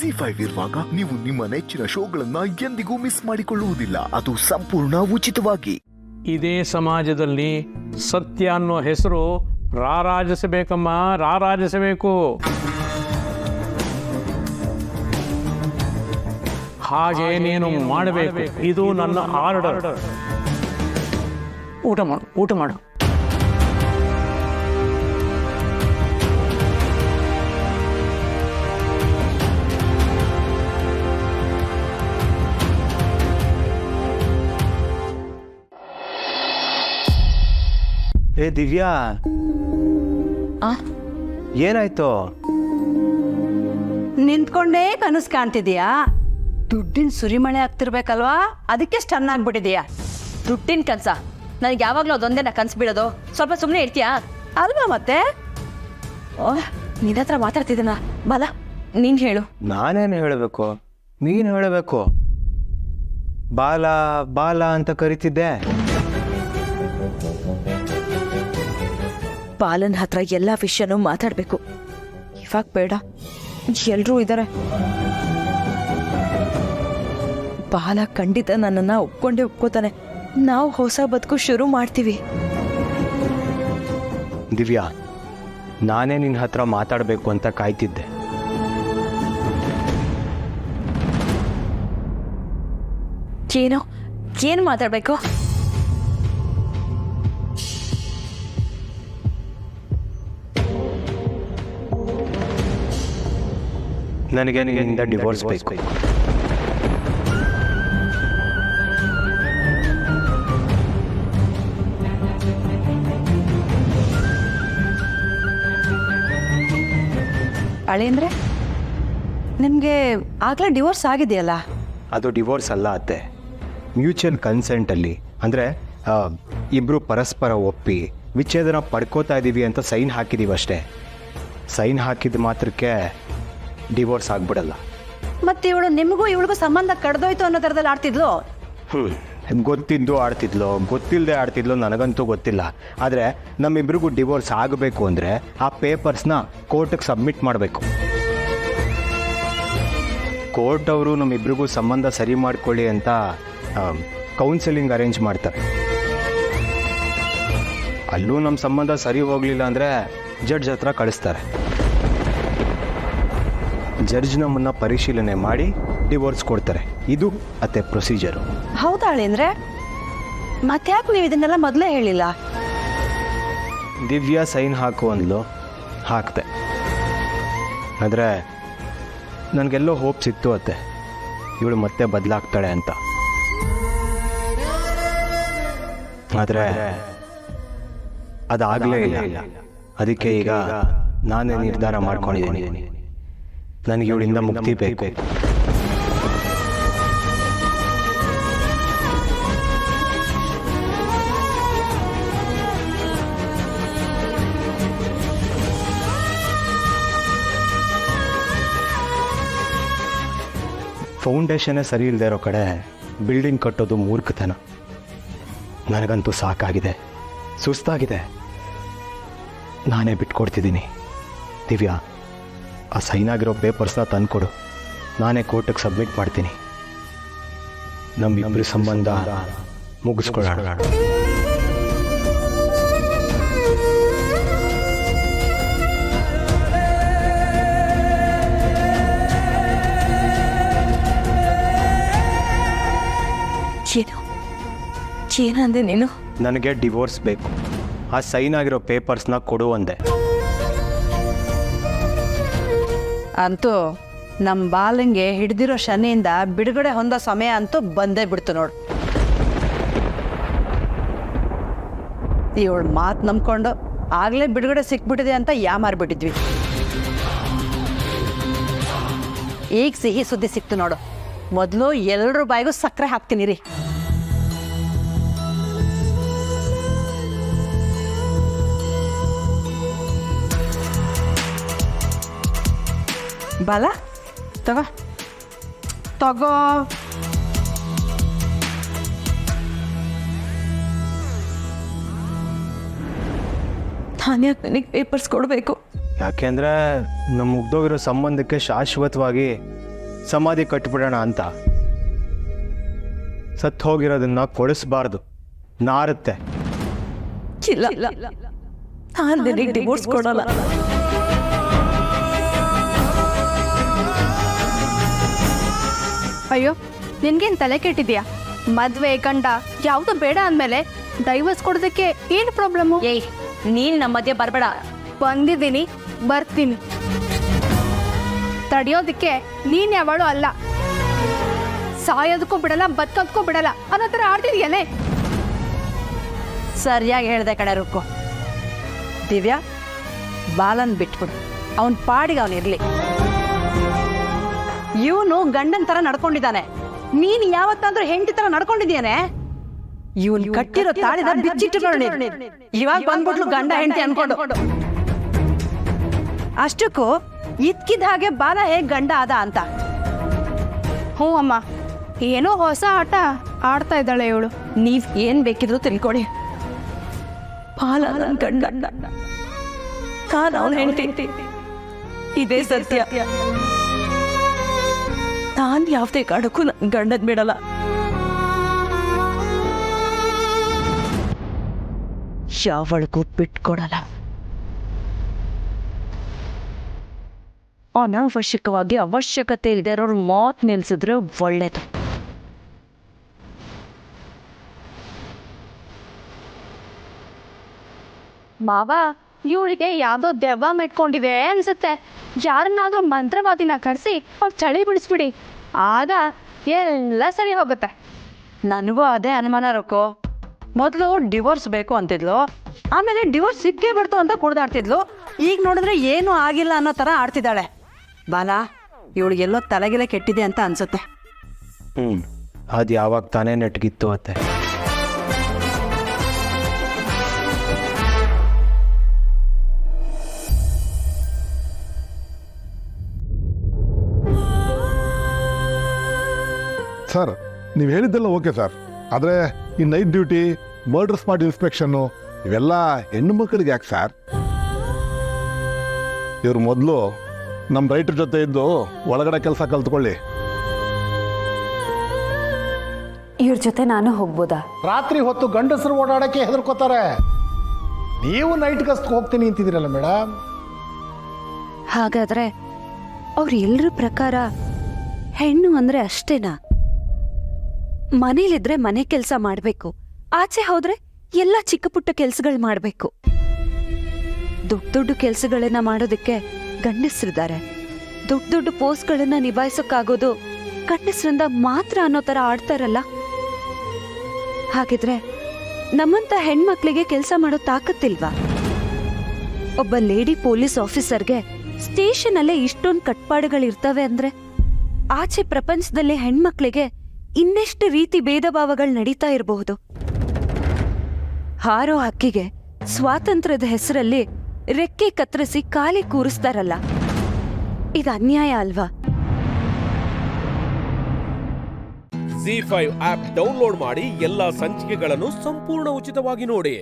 ಜಿ5 ಇರುವಾಗ ನೀವು ನಿಮ್ಮ ನೆಚ್ಚಿನ ಶೋಗಳನ್ನ ಎಂದಿಗೂ ಮಿಸ್ ಮಾಡಿಕೊಳ್ಳುವುದಿಲ್ಲ. ಅದು ಸಂಪೂರ್ಣ ಉಚಿತವಾಗಿ. ಇದೇ ಸಮಾಜದಲ್ಲಿ ಸತ್ಯ ಅನ್ನೋ ಹೆಸರು ರಾರಾಜಿಸಬೇಕಮ್ಮ, ರಾರಾಜಿಸಬೇಕು. ಹಾಗೆ ನೀನು ಮಾಡಬೇಕು. ಇದು ನನ್ನ ಆರ್ಡರ್. ಊಟ ಮಾಡು, ಊಟ ಮಾಡು. ಏ ದಿವ್ಯಾ, ಏನಾಯ್ತು? ನಿಂತ್ಕೊಂಡೇ ಕನಸು ಕಾಣ್ತಿದೀಯಾ? ದುಡ್ಡಿನ ಸುರಿಮಳೆ ಆಗ್ತಿರ್ಬೇಕಲ್ವಾ, ಅದಕ್ಕೆ ಸ್ಟನ್ ಆಗ್ಬಿಟ್ಟಿದೀಯಾ? ದುಡ್ಡಿನ ಕನ್ಸ? ನನಗೆ ಯಾವಾಗಲೂ ಅದೊಂದೇ ನಾ ಕನ್ಸು ಬಿಡೋದು. ಸ್ವಲ್ಪ ಸುಮ್ಮನೆ ಇರ್ತೀಯಾ ಅಲ್ವಾ? ಮತ್ತೆ ಓಹ್, ನಿನ್ನ ಹತ್ರ ಮಾತಾಡ್ತಿದ್ದೀನ, ಬಲ ನೀನು ಹೇಳು. ನಾನೇನು ಹೇಳಬೇಕು? ನೀನು ಹೇಳಬೇಕು. ಬಾಲ ಬಾಲ ಅಂತ ಕರಿತಿದ್ದೆ. ಬಾಲನ್ ಹತ್ರ ಎಲ್ಲ ವಿಷಯನೂ ಮಾತಾಡಬೇಕು. ಇವಾಗ ಬೇಡ, ಎಲ್ಲರೂ ಇದ್ದಾರೆ. ಬಾಲ ಖಂಡಿತ ನನ್ನನ್ನು ಒಪ್ಕೋತಾನೆ. ನಾವು ಹೊಸ ಬದುಕು ಶುರು ಮಾಡ್ತೀವಿ. ದಿವ್ಯಾ, ನಾನೇ ನಿನ್ನ ಹತ್ರ ಮಾತಾಡಬೇಕು ಅಂತ ಕಾಯ್ತಿದ್ದೆ. ಏನು ಮಾತಾಡಬೇಕು? ನನಗೆ ನಿನ್ನಿಂದ ಡಿವೋರ್ಸ್ ಬೇಕು. ಅಳಿಯಂದ್ರೆ, ನಿಮಗೆ ಆಗಲೇ ಡಿವೋರ್ಸ್ ಆಗಿದೆಯಲ್ಲ? ಅದು ಡಿವೋರ್ಸ್ ಅಲ್ಲ ಅತ್ತೆ, ಮ್ಯೂಚುವಲ್ ಕನ್ಸೆಂಟಲ್ಲಿ. ಅಂದರೆ ಇಬ್ಬರು ಪರಸ್ಪರ ಒಪ್ಪಿ ವಿಚ್ಛೇದನ ಪಡ್ಕೋತಾ ಇದ್ದೀವಿ ಅಂತ ಸೈನ್ ಹಾಕಿದ್ದೀವಿ ಅಷ್ಟೇ. ಸೈನ್ ಹಾಕಿದ ಮಾತ್ರಕ್ಕೆ ಡಿವೋರ್ಸ್ ಆಗ್ಬಿಡಲ್ಲ. ಮತ್ತೆ ಇವಳು ನಿಮಗೂ ಇವಳಿಗೂ ಸಂಬಂಧ ಕಡ್ದೋಯ್ತು ಅನ್ನೋ ಥರದಲ್ಲಿ ಆಡ್ತಿದ್ಲು. ಗೊತ್ತಿದ್ದು ಆಡ್ತಿದ್ಲು, ಗೊತ್ತಿಲ್ಲದೆ ಆಡ್ತಿದ್ಲು, ನನಗಂತೂ ಗೊತ್ತಿಲ್ಲ. ಆದರೆ ನಮ್ಮಿಬ್ರಿಗೂ ಡಿವೋರ್ಸ್ ಆಗಬೇಕು ಅಂದರೆ ಆ ಪೇಪರ್ಸ್ನ ಕೋರ್ಟಿಗೆ ಸಬ್ಮಿಟ್ ಮಾಡಬೇಕು. ಕೋರ್ಟ್ ಅವರು ನಮ್ಮಿಬ್ರಿಗೂ ಸಂಬಂಧ ಸರಿ ಮಾಡ್ಕೊಳ್ಳಿ ಅಂತ ಕೌನ್ಸಿಲಿಂಗ್ ಅರೇಂಜ್ ಮಾಡ್ತಾರೆ. ಅಲ್ಲೂ ನಮ್ಮ ಸಂಬಂಧ ಸರಿ ಹೋಗಲಿಲ್ಲ ಅಂದರೆ ಜಡ್ಜ್ ಹತ್ರ ಕಳಿಸ್ತಾರೆ. ಜಡ್ಜ್ ನಮ್ಮನ್ನ ಪರಿಶೀಲನೆ ಮಾಡಿ ಡಿವೋರ್ಸ್ ಕೊಡ್ತಾರೆ. ಇದು ಅತ್ತೆ ಪ್ರೊಸೀಜರು. ಹೌದಾ ಅಳಿಯಂದ್ರೆ? ಮತ್ತ್ಯಾಕೆ ನೀವು ಇದನ್ನೆಲ್ಲ ಮೊದಲೇ ಹೇಳಿಲ್ಲ? ದಿವ್ಯಾ ಸೈನ್ ಹಾಕು ಅಂದ್ಲು, ಹಾಕ್ತೆ. ಆದರೆ ನನಗೆಲ್ಲೋ ಹೋಪ್ ಸಿಕ್ತು ಅತ್ತೆ, ಇವಳು ಮತ್ತೆ ಬದಲಾಗ್ತಾಳೆ ಅಂತ. ಆದರೆ ಅದಾಗಲೇ ಇಲ್ಲ. ಅದಕ್ಕೆ ಈಗ ನಾನೇ ನಿರ್ಧಾರ ಮಾಡ್ಕೊಂಡಿದ್ದೀನಿ, ನನಗೆ ಇವಳಿಂದ ಮುಕ್ತಿ ಬೇಕು. ಫೌಂಡೇಶನ್ನೇ ಸರಿ ಇಲ್ಲದೆ ಇರೋ ಕಡೆ ಬಿಲ್ಡಿಂಗ್ ಕಟ್ಟೋದು ಮೂರ್ಖತನ. ನನಗಂತೂ ಸಾಕಾಗಿದೆ, ಸುಸ್ತಾಗಿದೆ. ನಾನೇ ಬಿಟ್ಕೊಡ್ತಿದ್ದೀನಿ. ದಿವ್ಯಾ, ಆ ಸೈನ್ ಆಗಿರೋ ಪೇಪರ್ಸ್ನ ತಂದುಕೊಡು, ನಾನೇ ಕೋರ್ಟಿಗೆ ಸಬ್ಮಿಟ್ ಮಾಡ್ತೀನಿ. ನಮ್ಮಿಬ್ಬರ ಸಂಬಂಧ ಮುಗಿಸ್ಕೊಳ್ಳೋಣ. ಏನಂದೆ ನೀನು? ನನಗೆ ಡಿವೋರ್ಸ್ ಬೇಕು. ಆ ಸೈನ್ ಆಗಿರೋ ಪೇಪರ್ಸ್ನ ಕೊಡು ಅಂದೆ. ಅಂತೂ ನಮ್ಮ ಬಾಲಂಗೆ ಹಿಡ್ದಿರೋ ಶನಿಯಿಂದ ಬಿಡುಗಡೆ ಹೊಂದೋ ಸಮಯ ಅಂತೂ ಬಂದೇ ಬಿಡ್ತು ನೋಡು. ಇವಳು ಮಾತು ನಂಬ್ಕೊಂಡು ಆಗಲೇ ಬಿಡುಗಡೆ ಸಿಕ್ಬಿಟ್ಟಿದೆ ಅಂತ ಯಾಮಾರ್ಬಿಟ್ಟಿದ್ವಿ. ಈಗ ಸಿಹಿ ಸುದ್ದಿ ಸಿಕ್ತು ನೋಡು. ಮೊದಲು ಎಲ್ಲರ ಬಾಯಿಗೂ ಸಕ್ಕರೆ ಹಾಕ್ತೀನಿ ರೀ. ಬಾಲ, ತಗೋ ತಗೋ. ನಾನ್ಯಾಕೆ ನನಗೆ ಪೇಪರ್ಸ್ ಕೊಡಬೇಕು? ಯಾಕೆಂದರೆ ನಮ್ಮ ಮುಗ್ದೋಗಿರೋ ಸಂಬಂಧಕ್ಕೆ ಶಾಶ್ವತವಾಗಿ ಸಮಾಧಿ ಕಟ್ಬಿಡೋಣ ಅಂತ. ಸತ್ತು ಹೋಗಿರೋದನ್ನ ಕೊಡಿಸ್ಬಾರ್ದು, ನಾರುತ್ತೆ. ಇಲ್ಲ ನಾನು ನಿನಗೆ ಡಿವೋರ್ಸ್ ಕೊಡಲ್ಲ. ಅಯ್ಯೋ ನಿನ್ಗೇನು ತಲೆ ಕೆಟ್ಟಿದ್ಯಾ? ಮದ್ವೆ ಗಂಡ ಯಾವುದು ಬೇಡ ಅಂದಮೇಲೆ ಡೈವರ್ಸ್ ಕೊಡೋದಕ್ಕೆ ಏನು ಪ್ರಾಬ್ಲಮ್ಮು? ಏಯ್ ನೀನು ನಮ್ಮ ಮಧ್ಯೆ ಬರಬೇಡ. ಬಂದಿದ್ದೀನಿ, ಬರ್ತೀನಿ. ತಡೆಯೋದಕ್ಕೆ ನೀನು ಯಾವಳು ಅಲ್ಲ. ಸಾಯೋದಕ್ಕೂ ಬಿಡಲ್ಲ, ಬದುಕೋದಕ್ಕೂ ಬಿಡಲ್ಲ ಅನ್ನೋ ಥರ ಆಡ್ತಿದ್ಯಾನೆ. ಸರಿಯಾಗಿ ಹೇಳ್ದೆ ಕಡೆ ರುಕ್ಕು. ದಿವ್ಯಾ, ಬಾಲನ್ ಬಿಟ್ಬಿಡು, ಅವನ ಪಾಡಿಗೆ ಅವನಿರ್ಲಿ. ಇವನು ಗಂಡನ ಥರ ನಡ್ಕೊಂಡಿದ್ದಾನೆ, ನೀನು ಯಾವತ್ತಾದ್ರೂ ಹೆಂಡತಿ ಥರ ನಡ್ಕೊಂಡಿದ್ಯಾನೆ? ಇವನು ಕಟ್ಟಿರೋ ತಾಳಿದ ಬಿಚ್ಚಿಟ್ಟು ನೋಡಿ. ಇವಾಗ ಬಂದ್ಬಿಟ್ಲು ಗಂಡ ಹೆಂಡತಿ ಅನ್ಕೊಂಡು. ಅಷ್ಟಕ್ಕೂ ಇದ್ಕಿದ ಹಾಗೆ ಬಾಲ ಹೇಗೆ ಗಂಡ ಆದ ಅಂತ. ಹ್ಞೂ ಅಮ್ಮ, ಏನೋ ಹೊಸ ಆಟ ಆಡ್ತಾ ಇದ್ದಾಳೆ ಇವಳು. ನೀವ್ ಏನ್ ಬೇಕಿದ್ರು ತಿಳ್ಕೊಳ್ಳಿ, ಬಾಲ ನನ್ ಗಂಡ, ನಾನು ಅವನ ಹೆಂಡತಿ. ಇದೇ ಸತ್ಯ. ನಾನ್ ಯಾವ್ದೇ ಕಾರಣಕ್ಕೂ ನನ್ ಗಂಡದ್ ಬಿಡಲ್ಲ. ಯಾವಳಿಗೂ ಬಿಟ್ಕೊಡಲ್ಲ. ಅನಾವಶ್ಯಕವಾಗಿ ಅವಶ್ಯಕತೆ ಇಲ್ಲದೆ ಇರೋರು ಮಾತು ನಿಲ್ಸಿದ್ರೆ ಒಳ್ಳೇದು. ಮಾವ, ಇವಳಿಗೆ ಯಾವುದೋ ದೆವ್ವ ಮೆಟ್ಕೊಂಡಿದೆ ಅನ್ಸುತ್ತೆ. ಯಾರನ್ನಾದ್ರೂ ಮಂತ್ರವಾದಿನ ಕರೆಸಿ ಅವ್ರು ಚಳಿ ಬಿಡಿಸ್ಬಿಡಿ, ಆಗ ಎಲ್ಲ ಸರಿ ಹೋಗುತ್ತೆ. ನನಗೂ ಅದೇ ಅನುಮಾನ ರೊಕ್ಕೋ. ಮೊದಲು ಡಿವೋರ್ಸ್ ಬೇಕು ಅಂತಿದ್ಲು, ಆಮೇಲೆ ಡಿವೋರ್ಸ್ ಸಿಕ್ಕೇ ಬಿಡ್ತು ಅಂತ ಕುಡ್ದಾಡ್ತಿದ್ಲು. ಈಗ ನೋಡಿದ್ರೆ ಏನೂ ಆಗಿಲ್ಲ ಅನ್ನೋ ಥರ ಆಡ್ತಿದ್ದಾಳೆ. ಬಾಲ, ಇವಳಿಗೆಲ್ಲೋ ತಲೆಗೆಲೆ ಕೆಟ್ಟಿದೆ ಅಂತ ಅನ್ಸುತ್ತೆ. ಅದು ಯಾವಾಗ ತಾನೇ ನೆಟ್ಗಿತ್ತು ಅತ್ತೆ. ಸರ್, ನೀವು ಹೇಳಿದ್ದೆಲ್ಲ ಓಕೆ ಸರ್, ಆದರೆ ಈ night duty, murder spot inspection ಇವೆಲ್ಲ ಹೆಣ್ಣು ಮಕ್ಕಳಿಗೆ ಯಾಕೆ ಸರ್? ಇವ್ರು ಮೊದಲು ನಮ್ಮ ರೈತರ ಜೊತೆ ಇದ್ದು ಒಳಗಡೆ ಕೆಲಸ ಕಲ್ತ್ಕೊಳ್ಳಿ. ಇವ್ರ ಜೊತೆ ನಾನು ಹೋಗ್ಬೋದಾ? ರಾತ್ರಿ ಹೊತ್ತು ಗಂಡಸರು ಓಡಾಡಕ್ಕೆ ಹೆದರ್ಕೋತಾರೆ. ನೀವು ನೈಟ್ ಗಸ್ಟ್ಗೆ ಹೋಗ್ತೀನಿ ಅಂತಿದ್ದೀರಲ್ಲ ಮೇಡಮ್. ಹಾಗಾದ್ರೆ ಅವ್ರ ಎಲ್ರ ಪ್ರಕಾರ ಹೆಣ್ಣು ಅಂದ್ರೆ ಅಷ್ಟೇನಾ? ಮನೇಲಿದ್ರೆ ಮನೆ ಕೆಲಸ ಮಾಡ್ಬೇಕು, ಆಚೆ ಹೋದ್ರೆ ಎಲ್ಲ ಚಿಕ್ಕ ಪುಟ್ಟ ಕೆಲ್ಸಗಳು ಮಾಡ್ಬೇಕು. ದೊಡ್ಡ ದೊಡ್ಡ ಕೆಲ್ಸಗಳನ್ನ ಮಾಡೋದಕ್ಕೆ ಗಂಡಸ್ರಿದ್ದಾರೆ, ದೊಡ್ಡ ದೊಡ್ಡ ಪೋಸ್ಟ್ಗಳನ್ನ ನಿಭಾಯಿಸೋಕ್ಕಾಗೋದು ಗಂಡಸ್ರಿಂದ ಮಾತ್ರ ಅನ್ನೋ ತರ ಆಡ್ತಾರಲ್ಲ. ಹಾಗಿದ್ರೆ ನಮ್ಮಂತ ಹೆಣ್ಮಕ್ಳಿಗೆ ಕೆಲಸ ಮಾಡೋ ತಾಕತ್ತಿಲ್ವಾ? ಒಬ್ಬ ಲೇಡಿ ಪೊಲೀಸ್ ಆಫೀಸರ್ಗೆ ಸ್ಟೇಷನ್ ಅಲ್ಲೇ ಇಷ್ಟೊಂದು ಕಟ್ಪಾಡುಗಳಿರ್ತವೆ ಅಂದ್ರೆ ಆಚೆ ಪ್ರಪಂಚದಲ್ಲಿ ಹೆಣ್ಮಕ್ಳಿಗೆ ಇನ್ನೆಷ್ಟು ರೀತಿ ಭೇದ ಭಾವಗಳು ನಡೀತಾ ಇರಬಹುದು. ಹಾರೋ ಹಕ್ಕಿಗೆ ಸ್ವಾತಂತ್ರ್ಯದ ಹೆಸರಲ್ಲಿ ರೆಕ್ಕೆ ಕತ್ತರಿಸಿ ಕಾಲಿ ಕೂರಿಸ್ತಾರಲ್ಲ, ಇದು ಅನ್ಯಾಯ ಅಲ್ವಾ? ZEE5 ಆಪ್ ಡೌನ್ಲೋಡ್ ಮಾಡಿ ಎಲ್ಲಾ ಸಂಚಿಕೆಗಳನ್ನು ಸಂಪೂರ್ಣ ಉಚಿತವಾಗಿ ನೋಡಿ.